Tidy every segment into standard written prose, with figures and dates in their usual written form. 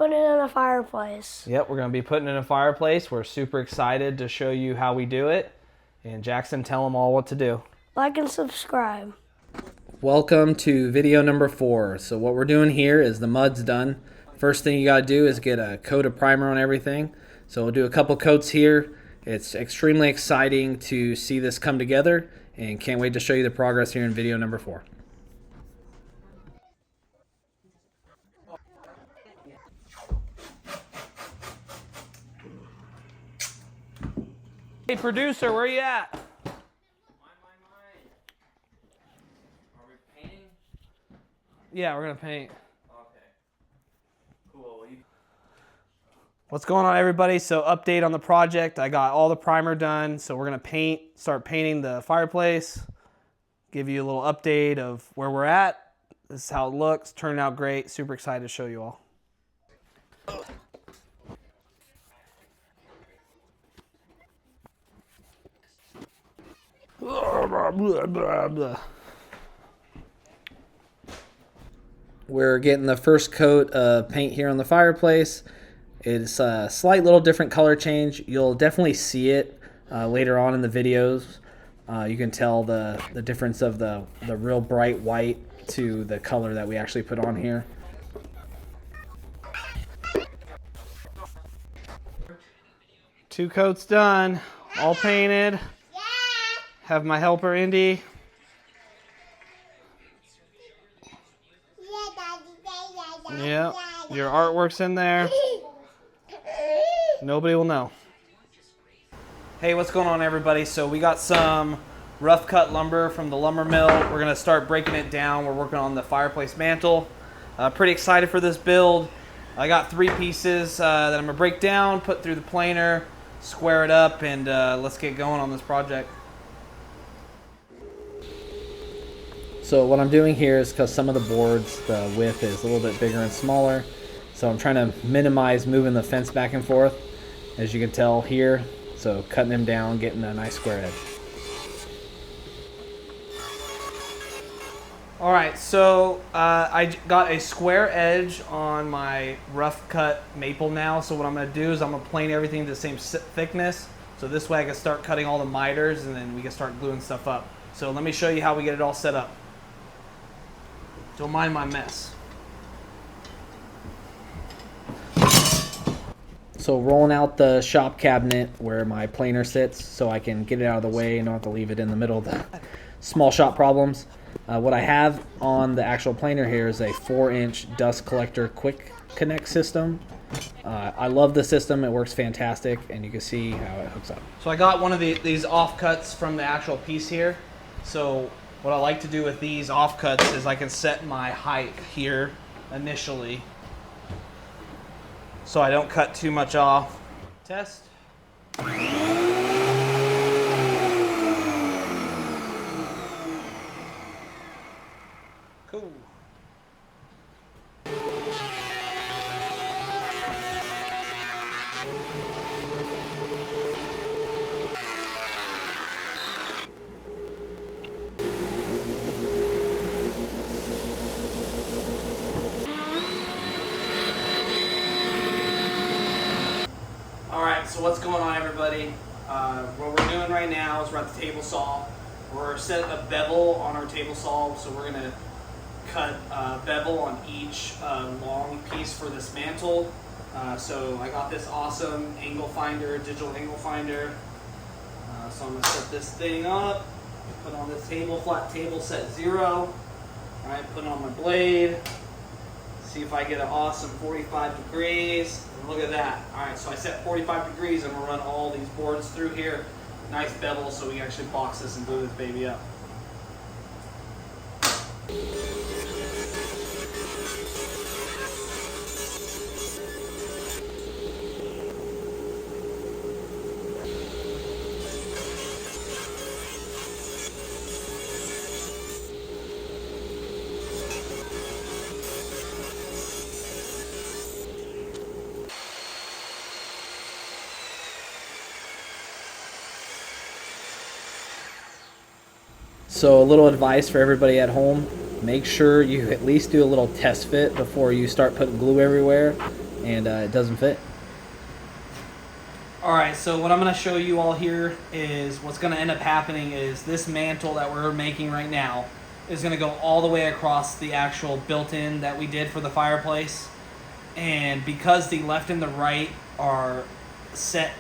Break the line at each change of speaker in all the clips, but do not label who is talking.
Put it in a fireplace.
Yep, we're going to be putting it in a fireplace. We're super excited to show you how we do it. And Jackson, tell them all what to do.
Like and subscribe.
Welcome to video number 4. So what we're doing here is the mud's done. First thing you got to do is get a coat of primer on everything. So we'll do a couple coats here. It's extremely exciting to see this come together and can't wait to show you the progress here in video number 4. Hey producer, where you at? Are we painting? Yeah, we're gonna paint. Okay. Cool. What's going on, everybody? So update on the project. I got all the primer done, so we're gonna start painting the fireplace. Give you a little update of where we're at. This is how it looks. Turned out great. Super excited to show you all. We're getting the first coat of paint here on the fireplace. It's a slight little different color change. You'll definitely see it later on in the videos. You can tell the difference of the real bright white to the color that we actually put on here. Two coats done, all painted. Have my helper Indy. Yep, your artwork's in there. Nobody will know. Hey, what's going on, everybody? So we got some rough cut lumber from the lumber mill. We're gonna start breaking it down. We're working on the fireplace mantle. Pretty excited for this build. I got 3 pieces that I'm gonna break down, put through the planer, square it up, and let's get going on this project. So what I'm doing here is because some of the boards, the width is a little bit bigger and smaller. So I'm trying to minimize moving the fence back and forth, as you can tell here. So cutting them down, getting a nice square edge. All right, so I got a square edge on my rough cut maple now. So what I'm gonna do is I'm gonna plane everything to the same thickness. So this way I can start cutting all the miters and then we can start gluing stuff up. So let me show you how we get it all set up. Don't mind my mess. So rolling out the shop cabinet where my planer sits so I can get it out of the way and don't have to leave it in the middle of the small shop problems. What I have on the actual planer here is a 4-inch dust collector quick connect system. I love the system. It works fantastic and you can see how it hooks up. So I got one of these offcuts from the actual piece here. So what I like to do with these offcuts is I can set my height here initially so I don't cut too much off. Test. Cool. Alright, so what's going on, everybody? What we're doing right now is we're at the table saw. We're setting a bevel on our table saw, so we're going to cut a bevel on each long piece for this mantle. So I got this awesome angle finder, digital angle finder. So I'm going to set this thing up, put on this table, flat table, set 0. Alright, put it on my blade. See if I get an awesome 45 degrees. And look at that. All right, so I set 45 degrees. I'm gonna run all these boards through here. Nice bevel so we can actually box this and glue this baby up. So a little advice for everybody at home, make sure you at least do a little test fit before you start putting glue everywhere.
and it doesn't fit.
All right, so what I'm going to show you all here is what's going to end up happening is this mantle that we're making right now is going to go all the way across the actual built-in that we did for the fireplace. And because the left and the right are set,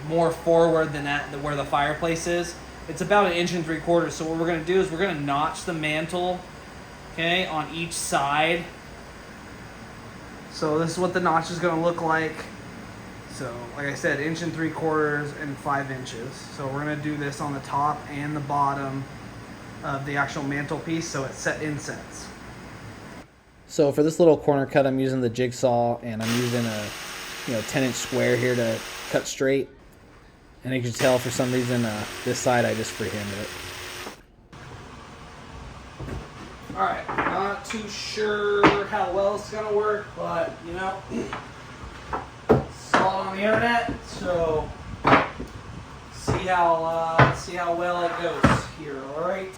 more forward than that where the fireplace is, it's about 1 3/4 inches. So what we're going to do is we're going to notch the mantle, okay, on each side. So this is what the notch is going to look like. So, like I said, 1 3/4 inches and 5 inches. So we're going to do this on the top and the bottom of the actual mantelpiece, so it's set in sets.
So for this little corner cut, I'm using the jigsaw, and I'm using a 10-inch square here to cut straight. And you can tell for some reason this side I just freehanded it.
All right, not too sure how well it's going to work, but saw it on the internet, so see how well it goes here. All right.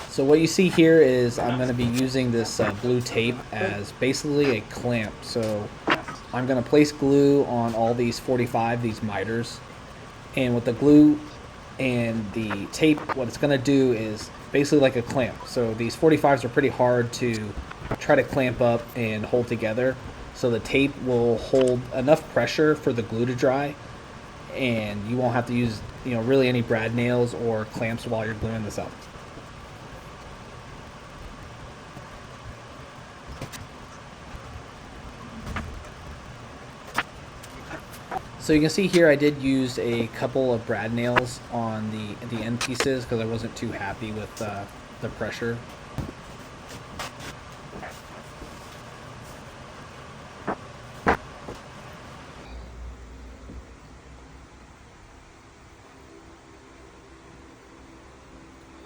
So what you see here is I'm going to be using this blue tape as basically a clamp. So I'm going to place glue on all these 45, these miters, and with the glue and the tape, what it's going to do is basically like a clamp. So these 45s are pretty hard to try to clamp up and hold together. So the tape will hold enough pressure for the glue to dry, and you won't have to use really any brad nails or clamps while you're gluing this up. So you can see here I did use a couple of brad nails on the end pieces because I wasn't too happy with the pressure.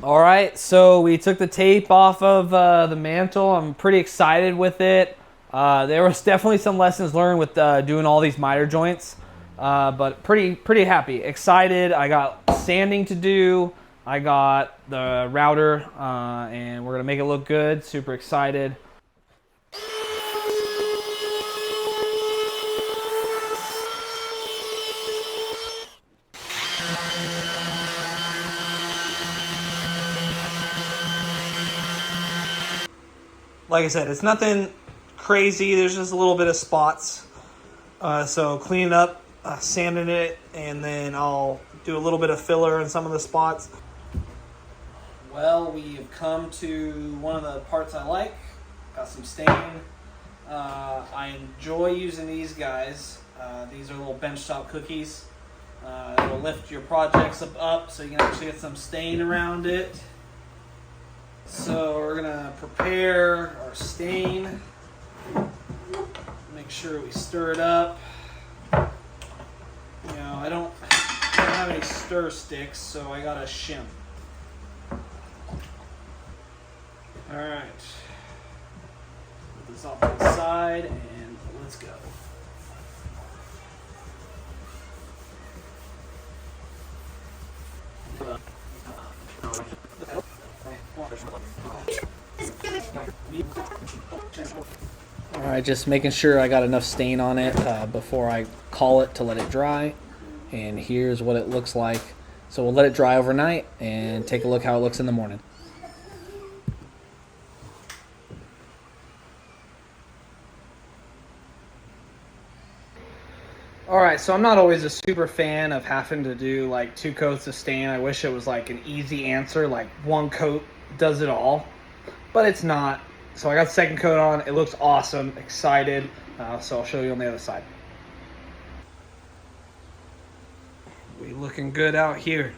All right, so we took the tape off of the mantle. I'm pretty excited with it. There was definitely some lessons learned with doing all these miter joints, but pretty happy, excited. I got sanding to do. I got the router, and we're gonna make it look good. Super excited. Like I said, it's nothing crazy. There's just a little bit of spots. So cleaning up, sanding it, and then I'll do a little bit of filler in some of the spots. Well, we've come to one of the parts I like. Got some stain. I enjoy using these guys. These are little benchtop cookies. It'll lift your projects up so you can actually get some stain around it. So we're gonna prepare our stain. Make sure we stir it up. I don't have any stir sticks, so I got a shim. All right. Put this off to the side and let's go.
Alright, just making sure I got enough stain on it before I call it to let it dry. And here's what it looks like. So we'll let it dry overnight and take a look how it looks in the morning.
Alright, so I'm not always a super fan of having to do like 2 coats of stain. I wish it was like an easy answer, like 1 coat does it all. But it's not. So I got the 2nd coat on. It looks awesome. Excited. So I'll show you on the other side. We looking good out here.